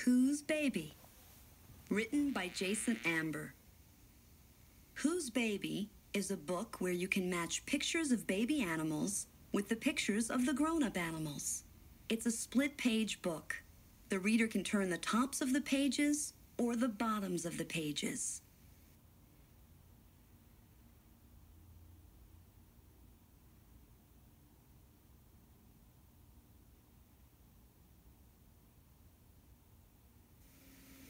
Who's Baby? Written by Jason Amber. Who's Baby is a book where you can match pictures of baby animals with the pictures of the grown-up animals. It's a split-page book. The reader can turn the tops of the pages or the bottoms of the pages.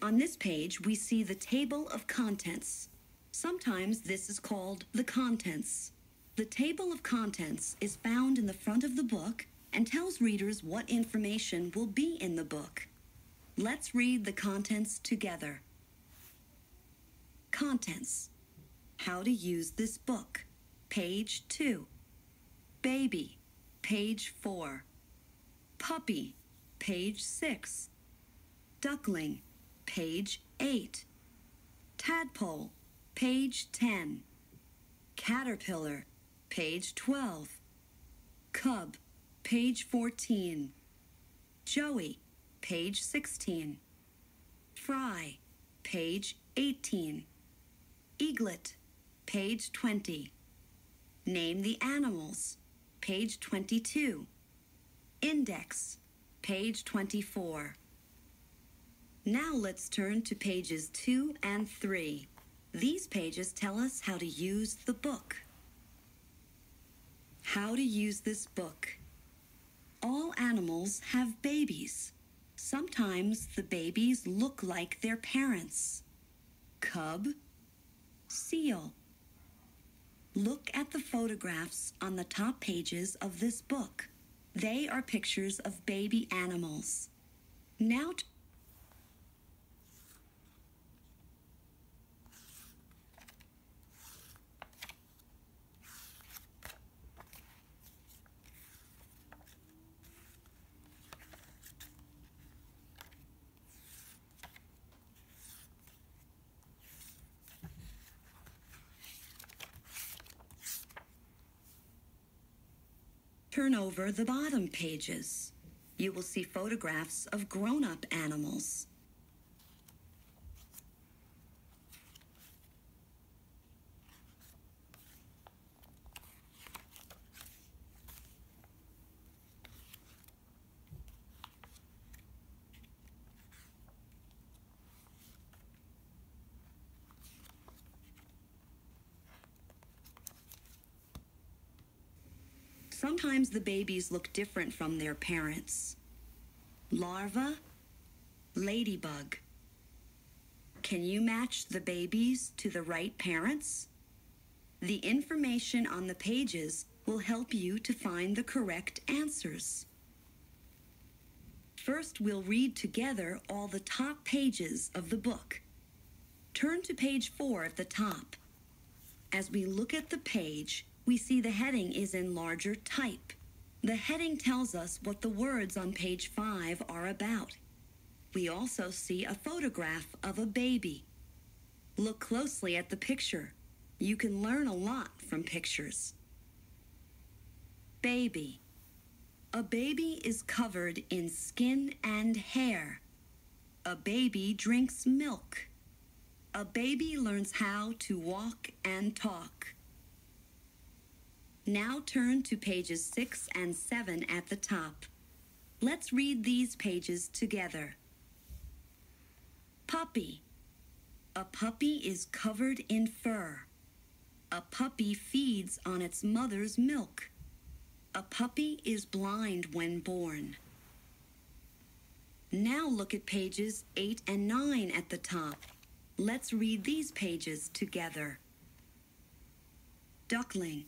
On this page, we see the table of contents. Sometimes this is called the contents. The table of contents is found in the front of the book and tells readers what information will be in the book. Let's read the contents together. Contents. How to use this book. Page 2. Baby. Page 4. Puppy. Page 6. Duckling. Page 8. Tadpole, page 10. Caterpillar, page 12. Cub, page 14. Joey, page 16. Fry, page 18. Eaglet, page 20. Name the animals, page 22. Index, page 24. Now let's turn to pages 2 and 3. These pages tell us how to use the book. How to use this book. All animals have babies. Sometimes the babies look like their parents. Cub, seal. Look at the photographs on the top pages of this book. They are pictures of baby animals. Now turn over the bottom pages. You will see photographs of grown-up animals. Sometimes the babies look different from their parents. Larva, ladybug. Can you match the babies to the right parents? The information on the pages will help you to find the correct answers. First, we'll read together all the top pages of the book. Turn to page 4 at the top. As we look at the page, we see the heading is in larger type. The heading tells us what the words on page 5 are about. We also see a photograph of a baby. Look closely at the picture. You can learn a lot from pictures. Baby. A baby is covered in skin and hair. A baby drinks milk. A baby learns how to walk and talk. Now turn to pages 6 and 7 at the top. Let's read these pages together. Puppy. A puppy is covered in fur. A puppy feeds on its mother's milk. A puppy is blind when born. Now look at pages 8 and 9 at the top. Let's read these pages together. Duckling.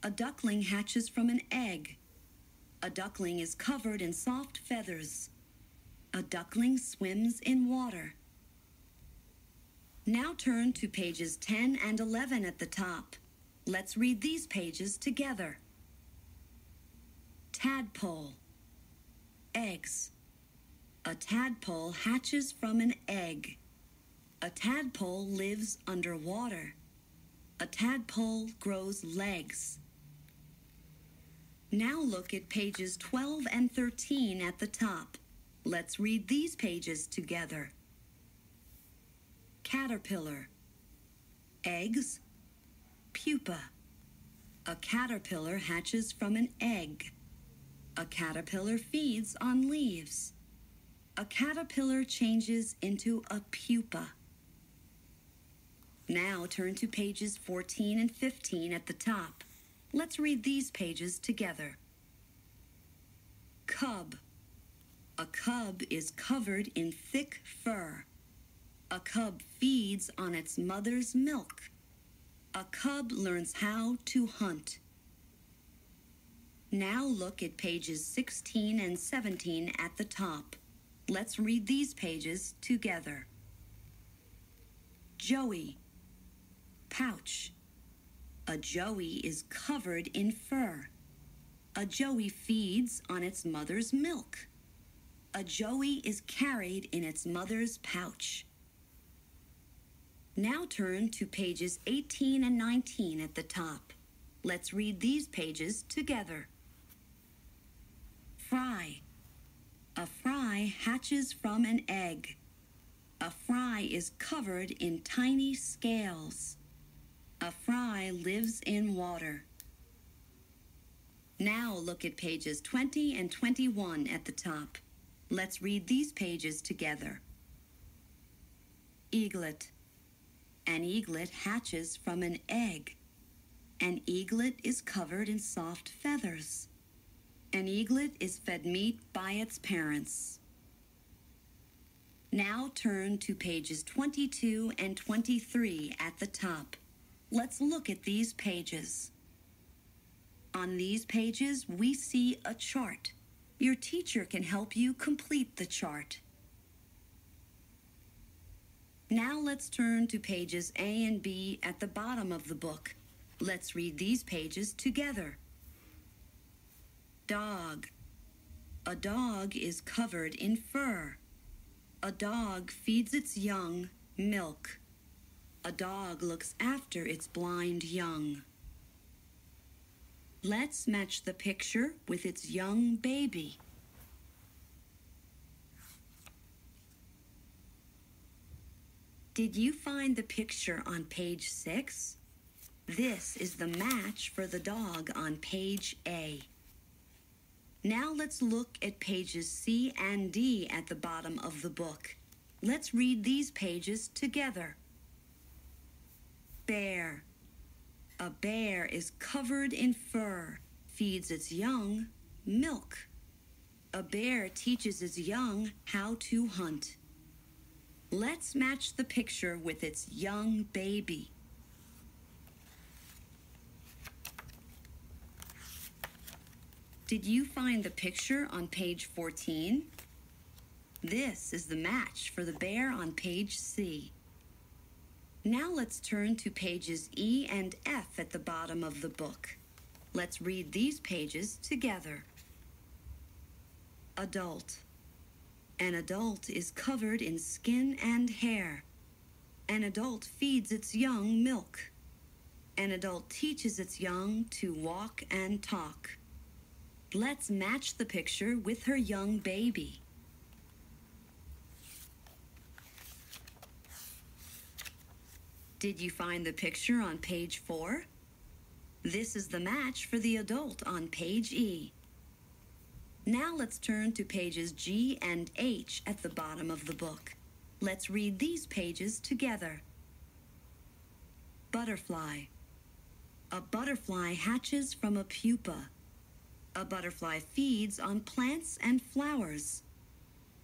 A duckling hatches from an egg. A duckling is covered in soft feathers. A duckling swims in water. Now turn to pages 10 and 11 at the top. Let's read these pages together. Tadpole. Eggs. A tadpole hatches from an egg. A tadpole lives underwater. A tadpole grows legs. Now look at pages 12 and 13 at the top. Let's read these pages together. Caterpillar. Eggs. Pupa. A caterpillar hatches from an egg. A caterpillar feeds on leaves. A caterpillar changes into a pupa. Now turn to pages 14 and 15 at the top. Let's read these pages together. Cub. A cub is covered in thick fur. A cub feeds on its mother's milk. A cub learns how to hunt. Now look at pages 16 and 17 at the top. Let's read these pages together. Joey. Pouch. A joey is covered in fur. A joey feeds on its mother's milk. A joey is carried in its mother's pouch. Now turn to pages 18 and 19 at the top. Let's read these pages together. Fry. A fry hatches from an egg. A fry is covered in tiny scales. A fry lives in water. Now look at pages 20 and 21 at the top. Let's read these pages together. Eaglet. An eaglet hatches from an egg. An eaglet is covered in soft feathers. An eaglet is fed meat by its parents. Now turn to pages 22 and 23 at the top. Let's look at these pages. On these pages, we see a chart. Your teacher can help you complete the chart. Now let's turn to pages A and B at the bottom of the book. Let's read these pages together. Dog. A dog is covered in fur. A dog feeds its young milk. A dog looks after its blind young. Let's match the picture with its young baby. Did you find the picture on page 6? This is the match for the dog on page A. Now let's look at pages C and D at the bottom of the book. Let's read these pages together. Bear. A bear is covered in fur, feeds its young milk. A bear teaches its young how to hunt. Let's match the picture with its young baby. Did you find the picture on page 14? This is the match for the bear on page C. Now let's turn to pages E and F at the bottom of the book. Let's read these pages together. Adult. An adult is covered in skin and hair. An adult feeds its young milk. An adult teaches its young to walk and talk. Let's match the picture with her young baby. Did you find the picture on page 4? This is the match for the adult on page E. Now let's turn to pages G and H at the bottom of the book. Let's read these pages together. Butterfly. A butterfly hatches from a pupa. A butterfly feeds on plants and flowers.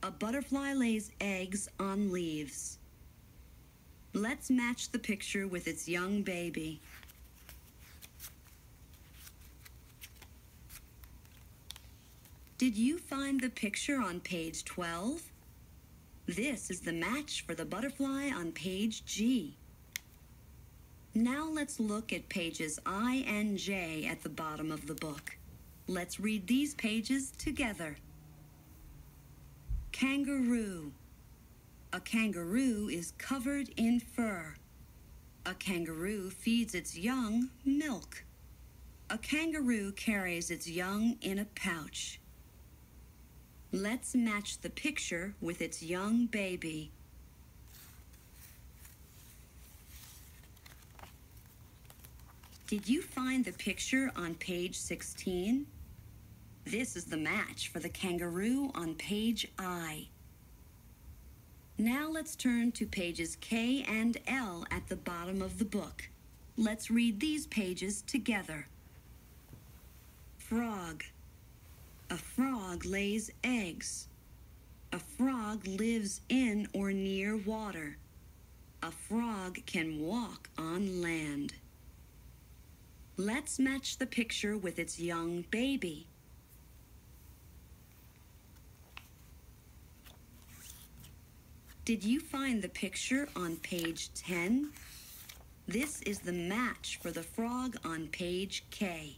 A butterfly lays eggs on leaves. Let's match the picture with its young baby. Did you find the picture on page 12? This is the match for the butterfly on page G. Now let's look at pages I and J at the bottom of the book. Let's read these pages together. Kangaroo. A kangaroo is covered in fur. A kangaroo feeds its young milk. A kangaroo carries its young in a pouch. Let's match the picture with its young baby. Did you find the picture on page 16? This is the match for the kangaroo on page I. Now let's turn to pages K and L at the bottom of the book. Let's read these pages together. Frog. A frog lays eggs. A frog lives in or near water. A frog can walk on land. Let's match the picture with its young baby. Did you find the picture on page 10? This is the match for the frog on page K.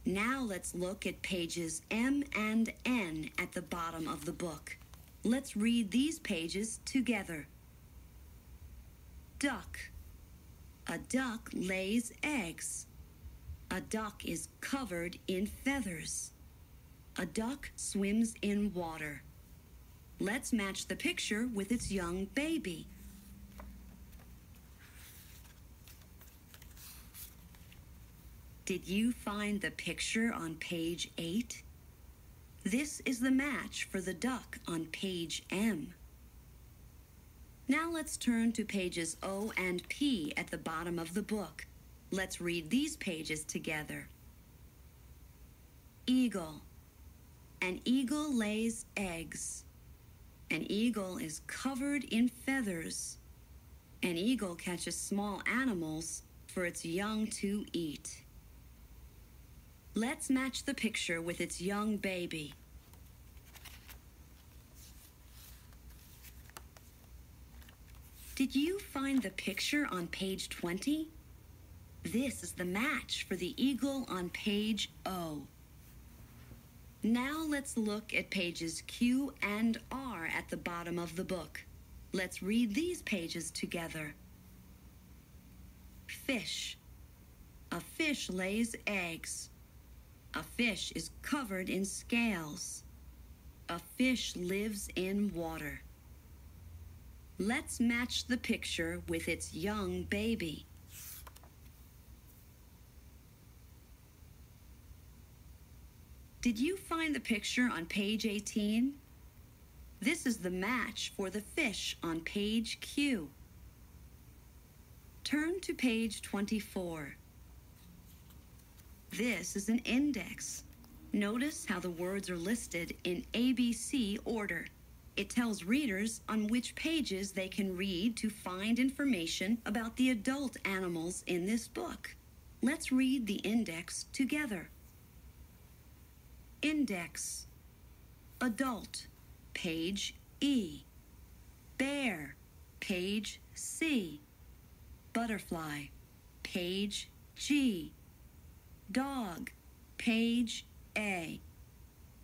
Now let's look at pages M and N at the bottom of the book. Let's read these pages together. Duck. A duck lays eggs. A duck is covered in feathers. A duck swims in water. Let's match the picture with its young baby. Did you find the picture on page 8? This is the match for the duck on page M. Now let's turn to pages O and P at the bottom of the book. Let's read these pages together. Eagle. An eagle lays eggs. An eagle is covered in feathers. An eagle catches small animals for its young to eat. Let's match the picture with its young baby. Did you find the picture on page 20? This is the match for the eagle on page O. Now let's look at pages Q and R at the bottom of the book. Let's read these pages together. Fish. A fish lays eggs. A fish is covered in scales. A fish lives in water. Let's match the picture with its young baby. Did you find the picture on page 18? This is the match for the fish on page Q. Turn to page 24. This is an index. Notice how the words are listed in ABC order. It tells readers on which pages they can read to find information about the adult animals in this book. Let's read the index together. Index. Adult, page E. Bear, page C. Butterfly, page G. Dog, page A.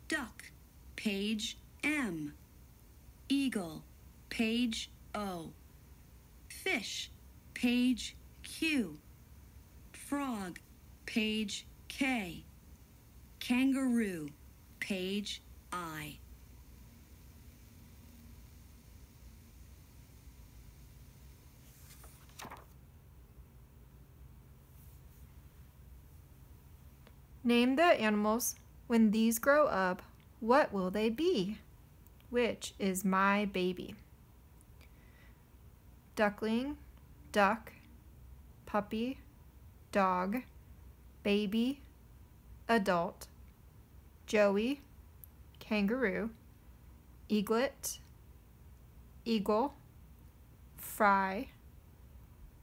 Duck, page M. Eagle, page O. Fish, page Q. Frog, page K. Kangaroo, page I. Name the animals. When these grow up, what will they be? Which is my baby? Duckling, duck, puppy, dog, baby, adult, joey, kangaroo, eaglet, eagle, fry,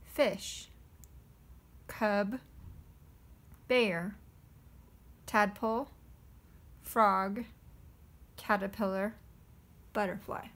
fish, cub, bear, tadpole, frog, caterpillar, butterfly.